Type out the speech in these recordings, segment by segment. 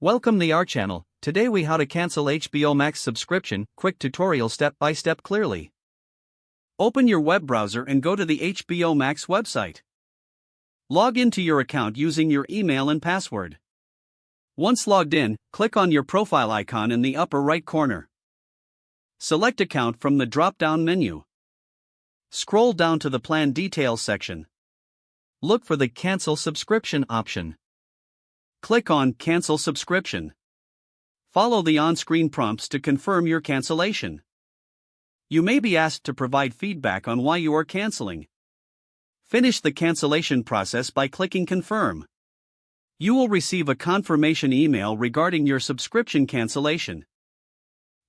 Welcome to our channel. Today we how to cancel HBO Max subscription, quick tutorial step by step clearly. Open your web browser and go to the HBO Max website. Log into your account using your email and password. Once logged in, click on your profile icon in the upper right corner. Select account from the drop-down menu. Scroll down to the plan details section. Look for the cancel subscription option. Click on Cancel Subscription. Follow the on-screen prompts to confirm your cancellation. You may be asked to provide feedback on why you are canceling. Finish the cancellation process by clicking Confirm. You will receive a confirmation email regarding your subscription cancellation.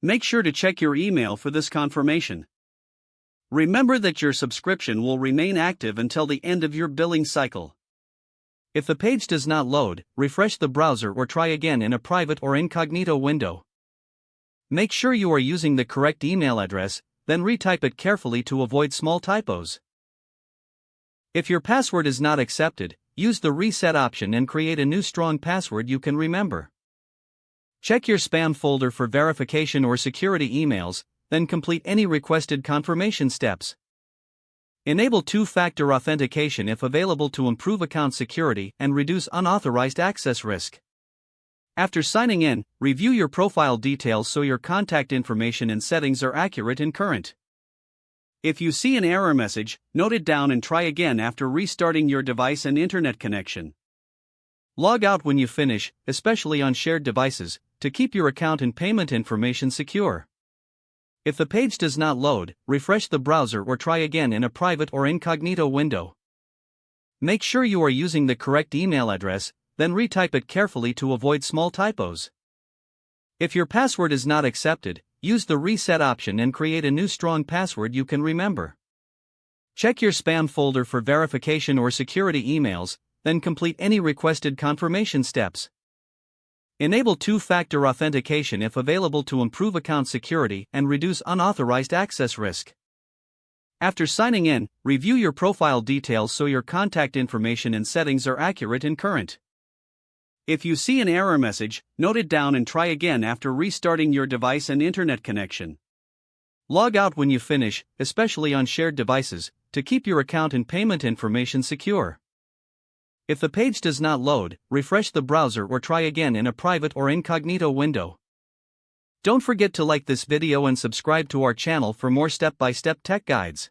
Make sure to check your email for this confirmation. Remember that your subscription will remain active until the end of your billing cycle. If the page does not load, refresh the browser or try again in a private or incognito window. Make sure you are using the correct email address, then retype it carefully to avoid small typos. If your password is not accepted, use the reset option and create a new strong password you can remember. Check your spam folder for verification or security emails, then complete any requested confirmation steps. Enable two-factor authentication if available to improve account security and reduce unauthorized access risk. After signing in, review your profile details so your contact information and settings are accurate and current. If you see an error message, note it down and try again after restarting your device and internet connection. Log out when you finish, especially on shared devices, to keep your account and payment information secure. If the page does not load, refresh the browser or try again in a private or incognito window. Make sure you are using the correct email address, then retype it carefully to avoid small typos. If your password is not accepted, use the reset option and create a new strong password you can remember. Check your spam folder for verification or security emails, then complete any requested confirmation steps. Enable two-factor authentication if available to improve account security and reduce unauthorized access risk. After signing in, review your profile details so your contact information and settings are accurate and current. If you see an error message, note it down and try again after restarting your device and internet connection. Log out when you finish, especially on shared devices, to keep your account and payment information secure. If the page does not load, refresh the browser or try again in a private or incognito window. Don't forget to like this video and subscribe to our channel for more step-by-step tech guides.